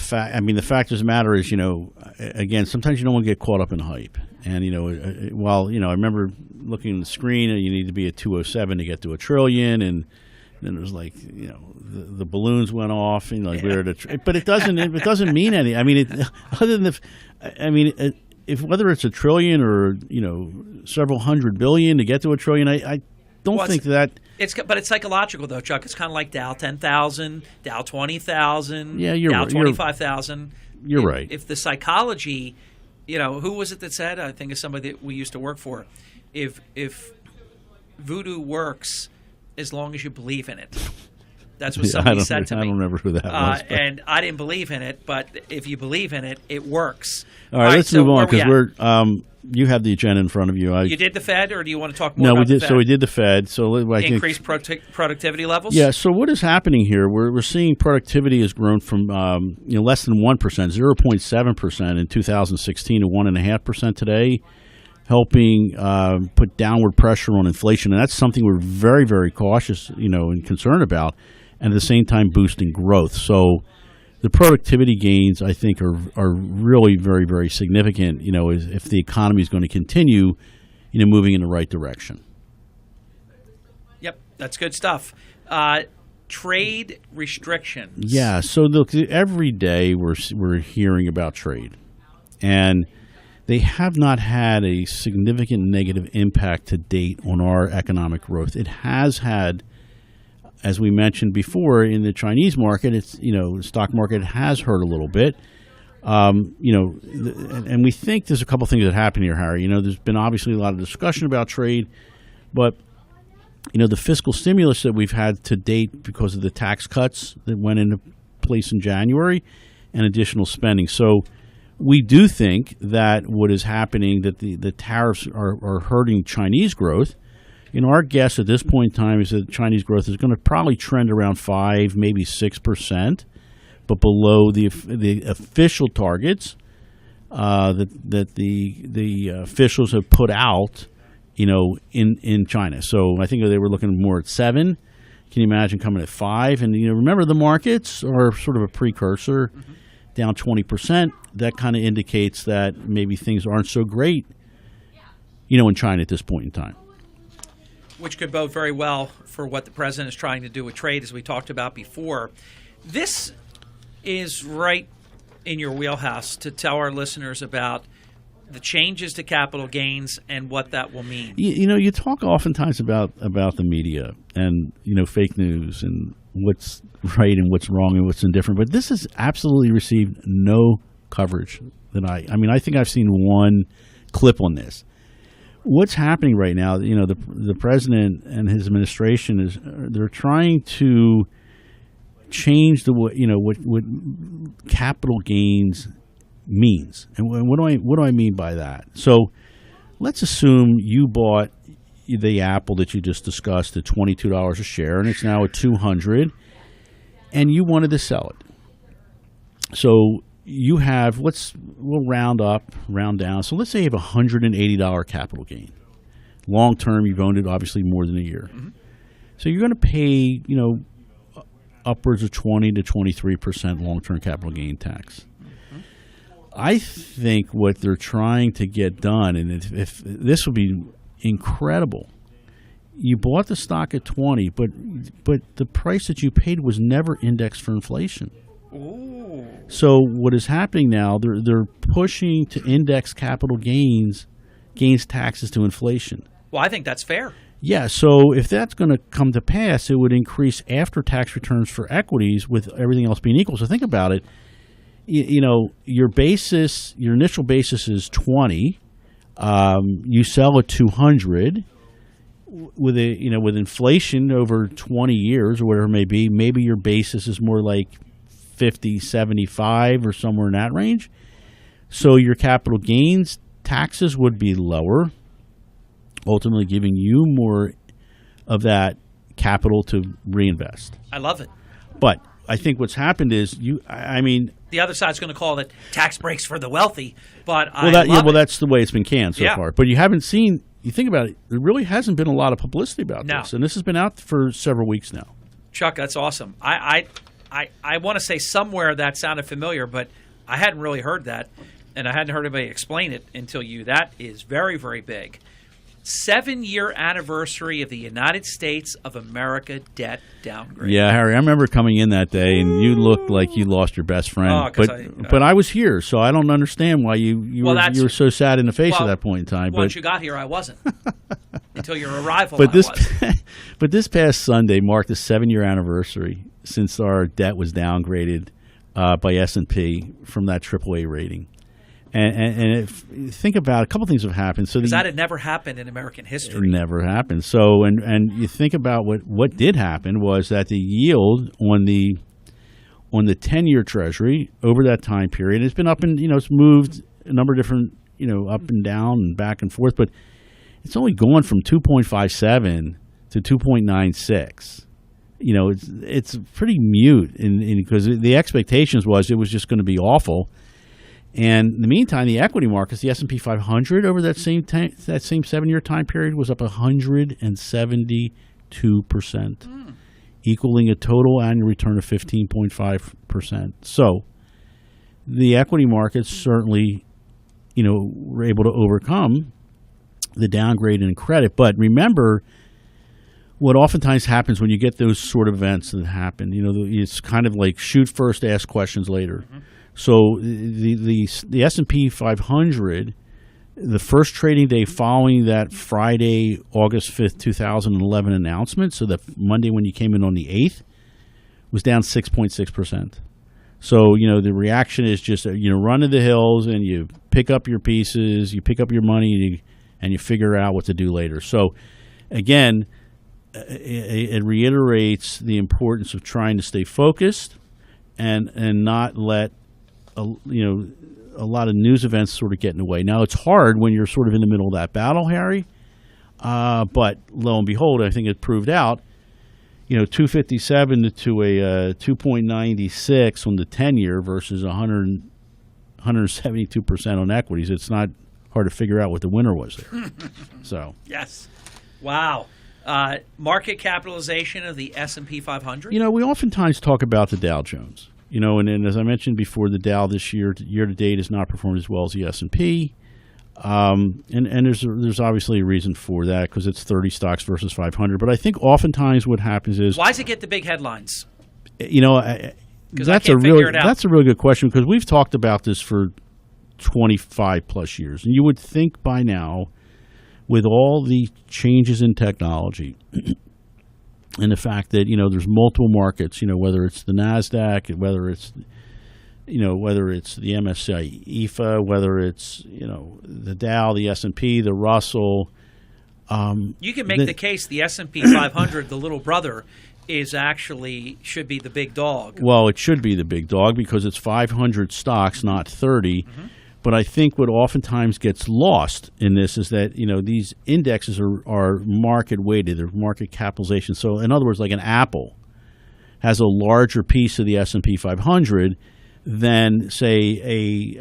fact of the matter is, again, sometimes you don't want to get caught up in hype. And, I remember looking at the screen, and you need to be at 207 to get to $1 trillion, and then it was like, the balloons went off, and we're at but it doesn't mean anything. I mean, other than if whether it's $1 trillion or several hundred billion to get to $1 trillion, I don't think that. But it's psychological, though, Chuck. It's kind of like Dow 10,000, Dow 20,000, Dow 25,000. You're right. If the psychology, who was it that said? I think it's somebody that we used to work for. If voodoo works, as long as you believe in it. That's what somebody said to me. I don't remember who that was. And I didn't believe in it, but if you believe in it, it works. All right, let's move on because you have the agenda in front of you. You did the Fed, or do you want to talk more about the Fed? So we did the Fed. So increased productivity levels? Yeah, so what is happening here? We're seeing productivity has grown from less than 1%, 0.7% in 2016 to 1.5% today, helping put downward pressure on inflation. And that's something we're very, very cautious, and concerned about, and at the same time boosting growth. So the productivity gains, I think, are really very, very significant, if the economy is going to continue, moving in the right direction. Yep, that's good stuff. Trade restrictions. Yeah, so look, every day we're hearing about trade, and they have not had a significant negative impact to date on our economic growth. It has had, as we mentioned before, in the Chinese market, it's the stock market has hurt a little bit, and we think there's a couple things that happen here, Harry. There's been obviously a lot of discussion about trade, but the fiscal stimulus that we've had to date because of the tax cuts that went into place in January and additional spending. So we do think that what is happening, that the tariffs are hurting Chinese growth. Our guess at this point in time is that Chinese growth is going to probably trend around 5%, maybe 6%, but below the official targets that the officials have put out, in China. So I think they were looking more at 7%. Can you imagine coming at 5%? And remember, the markets are sort of a precursor, down 20%. That kind of indicates that maybe things aren't so great, in China at this point in time. Which could bode very well for what the president is trying to do with trade, as we talked about before. This is right in your wheelhouse to tell our listeners about the changes to capital gains and what that will mean. You talk oftentimes about the media and, fake news and what's right and what's wrong and what's indifferent, but this has absolutely received no coverage that I think I've seen one clip on this. What's happening right now, the president and his administration they're trying to change what capital gains means. And what do I mean by that? So let's assume you bought the Apple that you just discussed at $22 a share, and it's now at $200, and you wanted to sell it. So you have, we'll round up, round down. So let's say you have $180 capital gain. Long term, you've owned it obviously more than a year. Mm-hmm. So you're going to pay, upwards of 20 to 23% long-term capital gain tax. Mm-hmm. I think what they're trying to get done, and if this would be incredible, you bought the stock at 20, but the price that you paid was never indexed for inflation. Ooh. So what is happening now? They're pushing to index capital gains taxes to inflation. Well, I think that's fair. Yeah, so if that's going to come to pass, it would increase after-tax returns for equities with everything else being equal. So think about it. Your initial basis is 20. You sell at 200. With inflation over 20 years or whatever it may be, maybe your basis is more like 50, 75 or somewhere in that range. So your capital gains taxes would be lower, ultimately giving you more of that capital to reinvest. I love it. But I think what's happened is the other side's going to call it tax breaks for the wealthy, but that's the way it's been canned so far. But you haven't seen, you think about it, there really hasn't been a lot of publicity about this, and this has been out for several weeks now. Chuck, that's awesome. I want to say somewhere that sounded familiar, but I hadn't really heard that, and I hadn't heard anybody explain it until you. That is very, very big. 7-year anniversary of the United States of America debt downgrade. Yeah, Harry, I remember coming in that day, and you looked like you lost your best friend. But I was here, so I don't understand why you were so sad in the face at that point in time. Once you got here, I wasn't. Until your arrival, But this past Sunday marked the 7-year anniversary since our debt was downgraded by S&P from that AAA rating. And think about it, a couple things have happened. So that had never happened in American history. It never happened. So and you think about what did happen was that the yield on the 10-year Treasury over that time period, it's been up and it's moved a number of different up and down and back and forth, but it's only gone from 2.57 to 2.96. It's pretty mute, because the expectations was it was just going to be awful. And in the meantime, the equity markets, the S&P 500 over that same 7-year time period was up 172%, equaling a total annual return of 15.5%. So the equity markets certainly, were able to overcome the downgrade in credit. But remember, what oftentimes happens when you get those sort of events that happen, it's kind of like shoot first, ask questions later. Mm-hmm. So the S&P 500, the first trading day following that Friday, August 5th, 2011 announcement, so that Monday when you came in on the 8th, was down 6.6%. So, the reaction is just, run to the hills and you pick up your pieces, you pick up your money, and you figure out what to do later. So, again, it reiterates the importance of trying to stay focused and not let a lot of news events sort of get in the way. Now, it's hard when you're sort of in the middle of that battle, Harry, but lo and behold, I think it proved out, 257 to a 2.96 on the 10-year versus 172% on equities. It's not hard to figure out what the winner was there. So yes. Wow. Market capitalization of the S&P 500? We oftentimes talk about the Dow Jones. And as I mentioned before, the Dow this year to date has not performed as well as the S&P. And there's obviously a reason for that because it's 30 stocks versus 500. But I think oftentimes what happens is, why does it get the big headlines? That's a really good question because we've talked about this for 25 plus years, and you would think by now, with all the changes in technology. And the fact that, there's multiple markets, whether it's the NASDAQ, whether it's the MSCI EFA, whether it's, the Dow, the S&P, the Russell. You can make the case the S&P 500, the little brother, is actually should be the big dog. Well, it should be the big dog because it's 500 stocks, not 30. Mm-hmm. But I think what oftentimes gets lost in this is that, these indexes are market weighted, they're market capitalization. So in other words, like an Apple has a larger piece of the S&P 500 than, say, a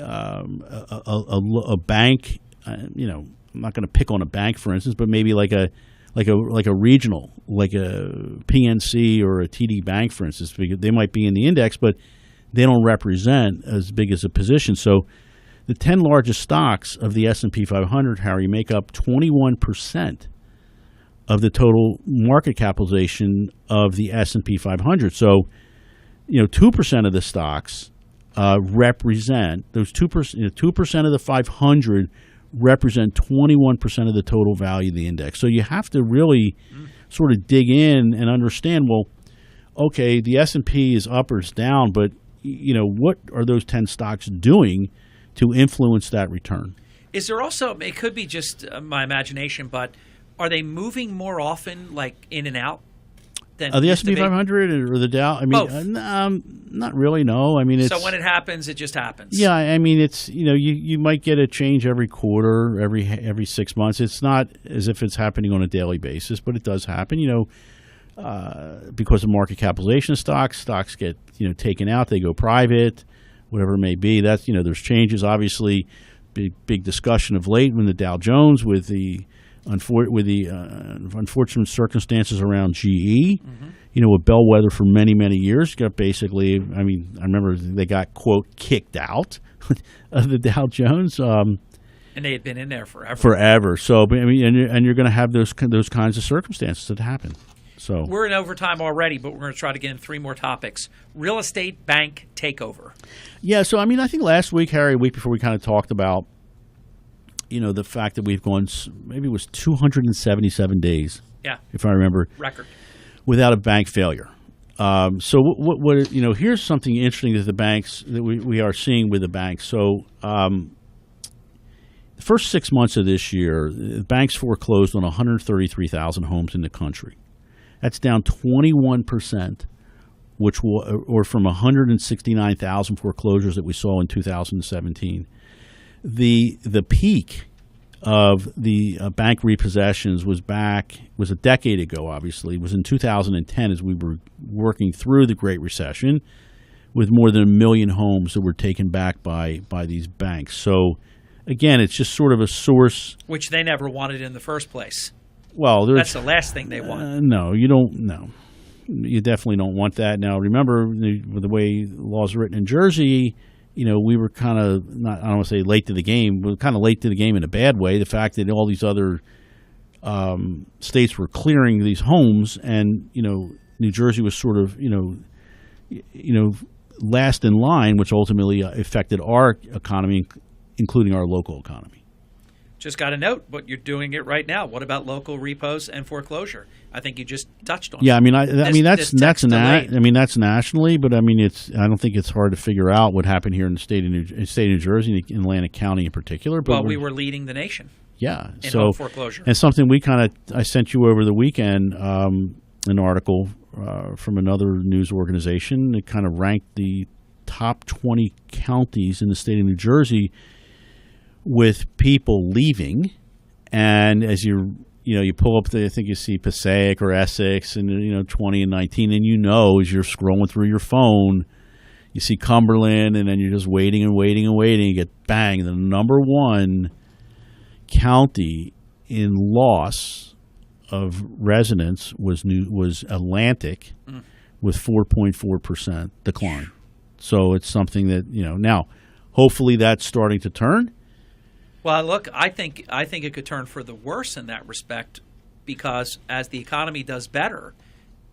bank. I'm not going to pick on a bank, for instance, but maybe like a regional, like a PNC or a TD Bank, for instance, because they might be in the index, but they don't represent as big as a position. So the 10 largest stocks of the S&P 500, Harry, make up 21% of the total market capitalization of the S&P 500. So, 2% of the stocks represent those 2%. 2% of the 500 represent 21% of the total value of the index. So you have to really sort of dig in and understand. Well, okay, the S&P is up or it's down, but what are those 10 stocks doing to influence that return? Is there also, it could be just my imagination, but are they moving more often, like in and out? Than the S&P 500 or the Dow? I mean, both. Not really, no. I mean, it's, so when it happens, it just happens. Yeah, I mean, it's, you might get a change every quarter, every 6 months. It's not as if it's happening on a daily basis, but it does happen, because of market capitalization of stocks get, taken out, they go private, whatever it may be. That's, there's changes, obviously, big discussion of late when the Dow Jones with the unfortunate circumstances around GE, a bellwether for many, many years, got basically, I remember they got, quote, kicked out of the Dow Jones. And they had been in there forever. So, and you're going to have those kinds of circumstances that happen. So we're in overtime already, but we're going to try to get in 3 more topics. Real estate bank takeover. Yeah, so I think last week, Harry, a week before, we kind of talked about, the fact that we've gone, maybe it was 277 days, if I remember, record, without a bank failure. So what here's something interesting that the banks that we are seeing with the banks. So the first 6 months of this year, the banks foreclosed on 133,000 homes in the country. That's down 21%, or from 169,000 foreclosures that we saw in 2017. The peak of the bank repossessions was a decade ago, obviously. It was in 2010 as we were working through the Great Recession with more than 1 million homes that were taken back by these banks. So, again, it's just sort of a source. Which they never wanted in the first place. Well, that's the last thing they want. No, you don't. No, you definitely don't want that. Now, remember the way laws are written in Jersey. We were kind of I don't want to say late to the game. We were kind of late to the game in a bad way. The fact that all these other states were clearing these homes, and New Jersey was sort of last in line, which ultimately affected our economy, including our local economy. Just got a note, but you're doing it right now. What about local repos and foreclosure? I think you just touched on. Yeah, it. That's nationally, but I don't think it's hard to figure out what happened here in the state of New Jersey, in Atlantic County in particular. But we were leading the nation. Yeah, in home foreclosure. And something I sent you over the weekend, an article from another news organization that kind of ranked the top 20 counties in the state of New Jersey with people leaving, and as you pull up I think you see Passaic or Essex, and 20 and 19, and as you're scrolling through your phone, you see Cumberland, and then you're just waiting and waiting and waiting. You get bang, the number 1 county in loss of residents was Atlantic, with 4.4% decline. So it's something that now, hopefully that's starting to turn. Well, look, I think it could turn for the worse in that respect, because as the economy does better,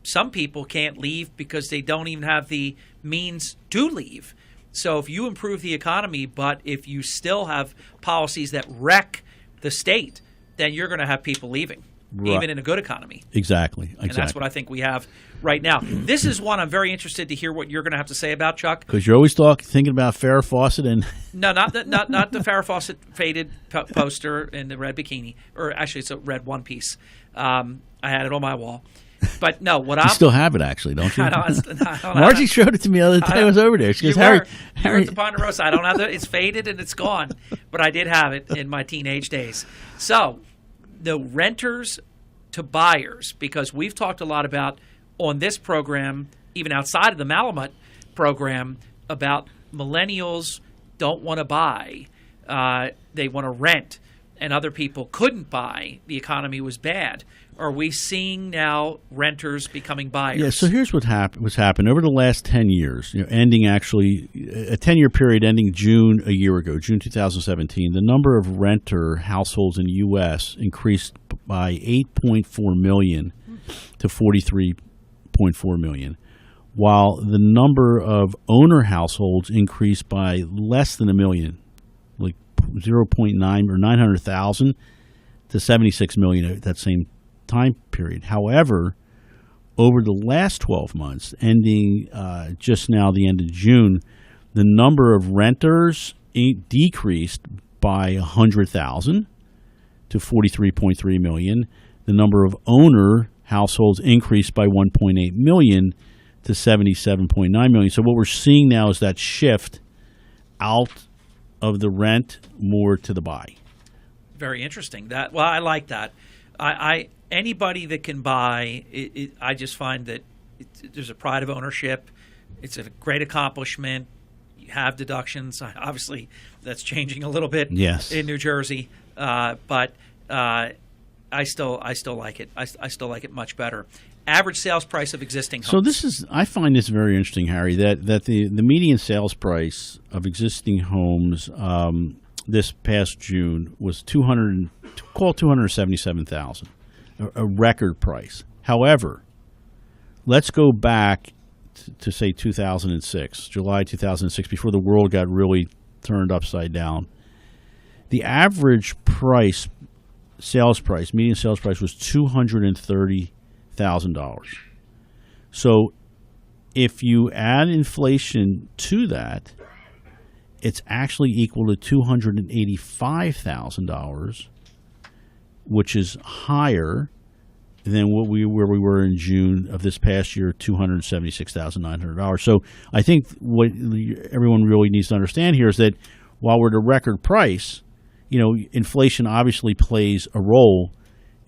some people can't leave because they don't even have the means to leave. So if you improve the economy, but if you still have policies that wreck the state, then you're going to have people leaving, even in a good economy. Exactly. And that's what I think we have right now. This is one I'm very interested to hear what you're going to have to say about, Chuck. Because you're always thinking about Farrah Fawcett and no, not the Farrah Fawcett faded poster in the red bikini, or actually it's a red one piece. I had it on my wall. But no, what You I'm still have it, actually, don't you? I don't Margie showed it to me the other day. I was over there. She goes, you Harry, were at the Ponderosa. I don't have it. It's faded and it's gone. But I did have it in my teenage days. So the renters to buyers, because we've talked a lot about on this program, even outside of the Malamut program, about millennials don't want to buy. They want to rent, and other people couldn't buy. The economy was bad. Are we seeing now renters becoming buyers? Yeah, so here's what's happened over the last 10 years, ending actually a 10-year period ending June a year ago, June 2017. The number of renter households in the U.S. increased by 8.4 million to 43.4 million, while the number of owner households increased by less than a million, like 0.9 or 900,000 to 76 million at that same time period. However, over the last 12 months, ending just now the end of June, the number of renters decreased by 100,000 to 43.3 million. The number of owner households increased by 1.8 million to 77.9 million. So what we're seeing now is that shift out of the rent more to the buy. Very interesting. I like that. Anybody that can buy, I just find that there's a pride of ownership. It's a great accomplishment. You have deductions. Obviously, that's changing a little bit in New Jersey, but I still like it. I still like it much better. Average sales price of existing homes. So I find this very interesting, Harry, that the median sales price of existing homes this past June was $277,000. A record price. However, let's go back to say 2006, July 2006, before the world got really turned upside down. The average sales price, median sales price was $230,000. So if you add inflation to that, it's actually equal to $285,000, which is higher than where we were in June of this past year, $276,900. So I think what everyone really needs to understand here is that while we're at a record price, inflation obviously plays a role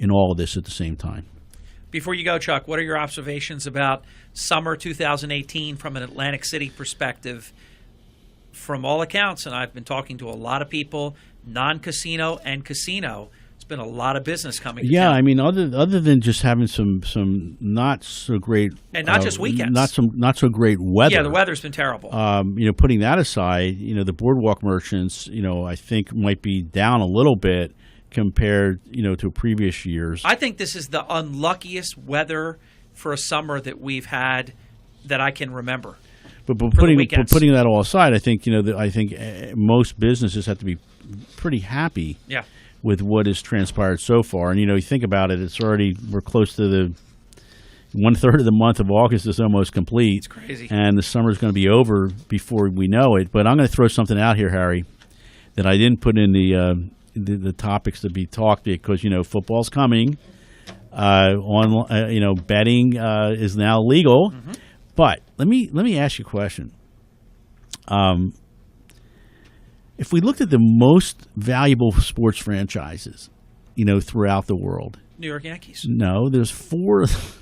in all of this at the same time. Before you go, Chuck, what are your observations about summer 2018 from an Atlantic City perspective? From all accounts, and I've been talking to a lot of people, non-casino and casino, been a lot of business coming to town. I mean, other than just having some not so great and not just weekends, not so great weather. Yeah, the weather's been terrible. Putting that aside, the boardwalk merchants, I think might be down a little bit compared, to previous years. I think this is the unluckiest weather for a summer that we've had that I can remember. But putting that all aside, I think most businesses have to be pretty happy. Yeah. With what has transpired so far. And, you think about it, we're close to the 1/3 of the month of August is almost complete. It's crazy. And the summer's going to be over before we know it. But I'm going to throw something out here, Harry, that I didn't put in the topics to be talked because, football's coming. Betting is now legal. Mm-hmm. But let me ask you a question. If we looked at the most valuable sports franchises, throughout the world. New York Yankees. No, there's four of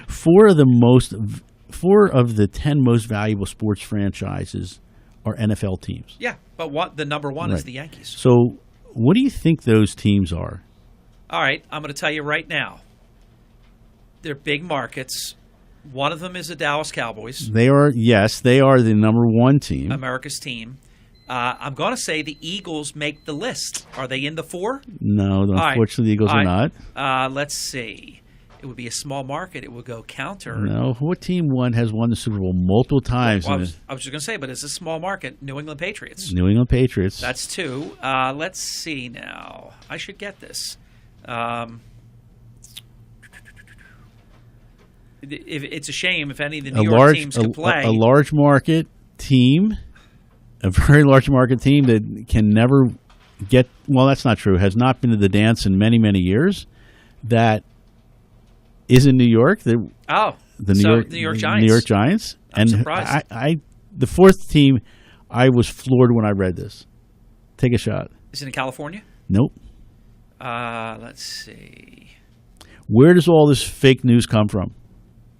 the 10 most valuable sports franchises are NFL teams. Yeah, but the number one is the Yankees. So what do you think those teams are? All right, I'm going to tell you right now. They're big markets. One of them is the Dallas Cowboys. They are the number one team. America's team. I'm going to say the Eagles make the list. Are they in the 4? No, unfortunately, the Eagles are not. Let's see. It would be a small market. It would go counter. No, what team has won the Super Bowl multiple times? Well, I was just going to say, but it's a small market. New England Patriots. New England Patriots. That's 2. Let's see now. I should get this. It's a shame if any of the New York teams could play. A large market team. A very large market team that can never get – well, that's not true. Has not been to the dance in many, many years. That is in New York. The New York Giants. New York Giants. I'm surprised. The fourth team, I was floored when I read this. Take a shot. Is it in California? Nope. Let's see. Where does all this fake news come from?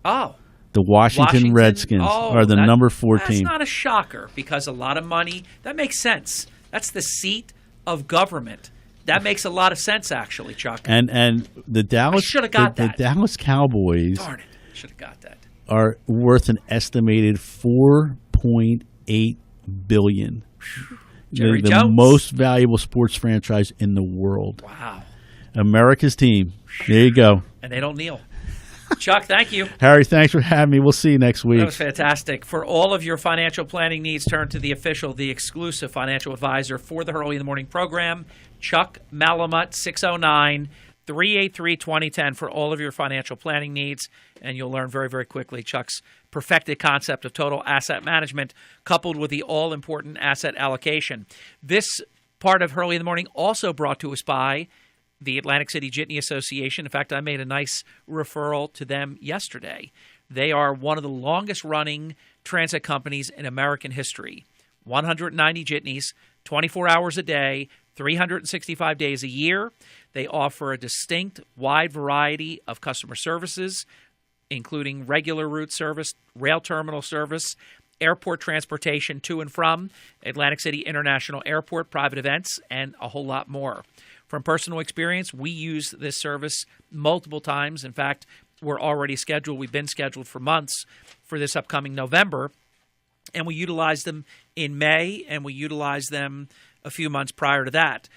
Oh. The Washington Redskins are the number 4 team. That's not a shocker because a lot of money. That makes sense. That's the seat of government. That makes a lot of sense, actually, Chuck. And the Dallas should have got that. The Dallas Cowboys. Darn it! Should have got that. Are worth an estimated $4.8 billion. Jerry the Jones. most valuable sports franchise in the world. Wow. America's team. There you go. And they don't kneel. Chuck, thank you. Harry, thanks for having me. We'll see you next week. That was fantastic. For all of your financial planning needs, turn to the official, the exclusive financial advisor for the Early in the Morning program, Chuck Malamut, 609-383-2010 for all of your financial planning needs. And you'll learn very, very quickly Chuck's perfected concept of total asset management coupled with the all-important asset allocation. This part of Early in the Morning also brought to us by the Atlantic City Jitney Association. In fact, I made a nice referral to them yesterday. They are one of the longest-running transit companies in American history. 190 jitneys, 24 hours a day, 365 days a year. They offer a distinct, wide variety of customer services, including regular route service, rail terminal service, airport transportation to and from Atlantic City International Airport, private events, and a whole lot more. From personal experience, we use this service multiple times. In fact, we're already scheduled. We've been scheduled for months for this upcoming November. And we utilize them in May, and we utilize them a few months prior to that.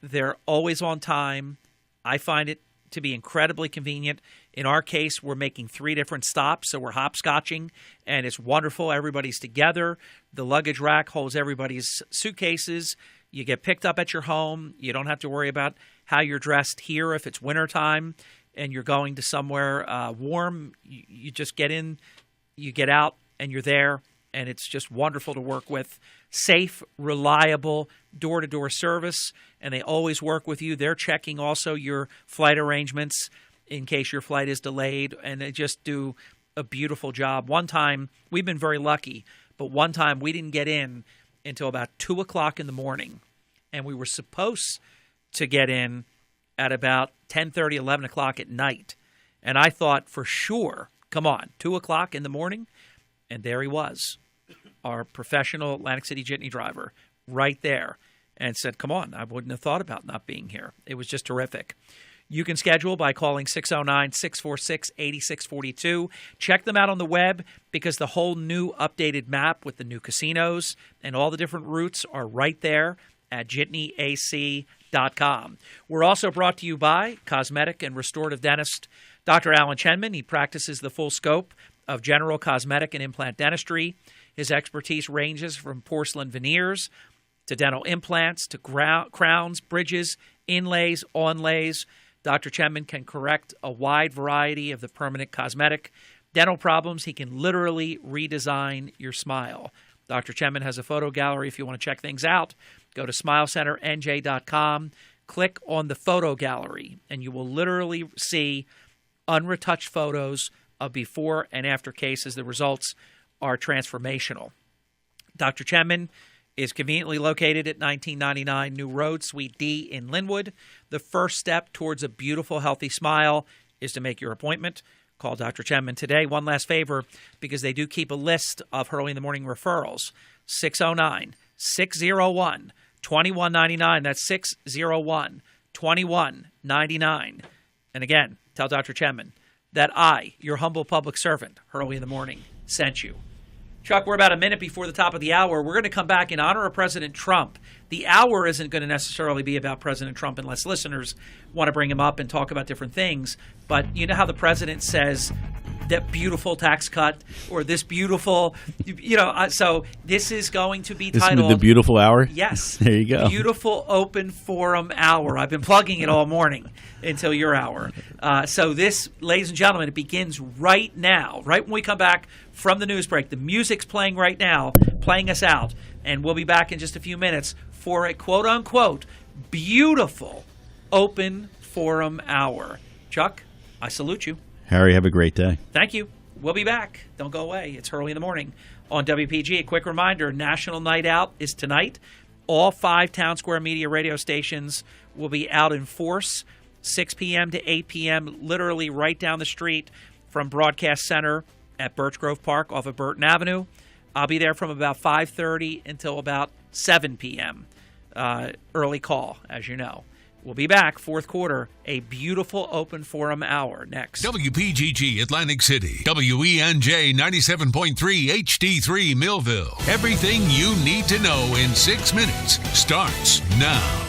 They're always on time. I find it to be incredibly convenient. In our case, we're making 3 different stops, so we're hopscotching, and it's wonderful. Everybody's together. The luggage rack holds everybody's suitcases. You get picked up at your home. You don't have to worry about how you're dressed here if it's wintertime and you're going to somewhere warm. You just get in, you get out, and you're there, and it's just wonderful to work with. Safe, reliable, door-to-door service, and they always work with you. They're checking also your flight arrangements in case your flight is delayed, and they just do a beautiful job. One time, we've been very lucky, but one time we didn't get in until about 2 o'clock in the morning, and we were supposed to get in at about 10:30, 11 o'clock at night. And I thought for sure, come on, 2 o'clock in the morning? And there he was, our professional Atlantic City Jitney driver, right there, and said, come on, I wouldn't have thought about not being here. It was just terrific. You can schedule by calling 609-646-8642. Check them out on the web because the whole new updated map with the new casinos and all the different routes are right there at jitneyac.com. We're also brought to you by cosmetic and restorative dentist Dr. Alan Chenman. He practices the full scope of general cosmetic and implant dentistry. His expertise ranges from porcelain veneers to dental implants to crowns, bridges, inlays, onlays. Dr. Chenman can correct a wide variety of the permanent cosmetic dental problems. He can literally redesign your smile. Dr. Chenman has a photo gallery if you want to check things out. Go to SmileCenterNJ.com, click on the photo gallery, and you will literally see unretouched photos of before and after cases. The results are transformational. Dr. Chenman is conveniently located at 1999 New Road, Suite D in Linwood. The first step towards a beautiful, healthy smile is to make your appointment. Call Dr. Chenman today. One last favor, because they do keep a list of Early in the Morning referrals. 609-601-2199. That's 601-2199. And again, tell Dr. Chenman that I, your humble public servant, Early in the Morning, sent you. Chuck, we're about a minute before the top of the hour. We're going to come back in honor of President Trump. The hour isn't going to necessarily be about President Trump unless listeners want to bring him up and talk about different things. But you know how the president says that beautiful tax cut or this beautiful, so this is going to be titled. This is the beautiful hour? Yes. There you go. Beautiful Open Forum Hour. I've been plugging it all morning until your hour. So this, ladies and gentlemen, it begins right now, right when we come back from the news break. The music's playing right now, playing us out. And we'll be back in just a few minutes for a quote-unquote beautiful Open Forum Hour. Chuck, I salute you. Harry, have a great day. Thank you. We'll be back. Don't go away. It's Hurley in the Morning on WPG. A quick reminder, National Night Out is tonight. All 5 Town Square Media radio stations will be out in force, 6 p.m. to 8 p.m., literally right down the street from Broadcast Center at Birch Grove Park off of Burton Avenue. I'll be there from about 5:30 until about 7 p.m. Early call, as you know. We'll be back, fourth quarter, a beautiful open forum hour next. WPGG Atlantic City, WENJ 97.3 HD3 Millville. Everything you need to know in 6 minutes starts now.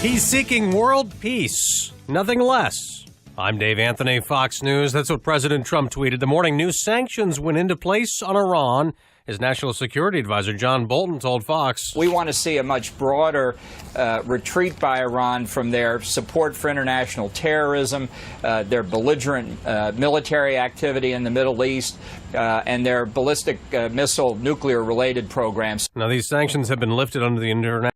He's seeking world peace, nothing less. I'm Dave Anthony, Fox News. That's what President Trump tweeted. The morning new sanctions went into place on Iran. His National Security Advisor, John Bolton, told Fox, "We want to see a much broader retreat by Iran from their support for international terrorism, their belligerent military activity in the Middle East, and their ballistic missile nuclear-related programs." Now, these sanctions have been lifted under the international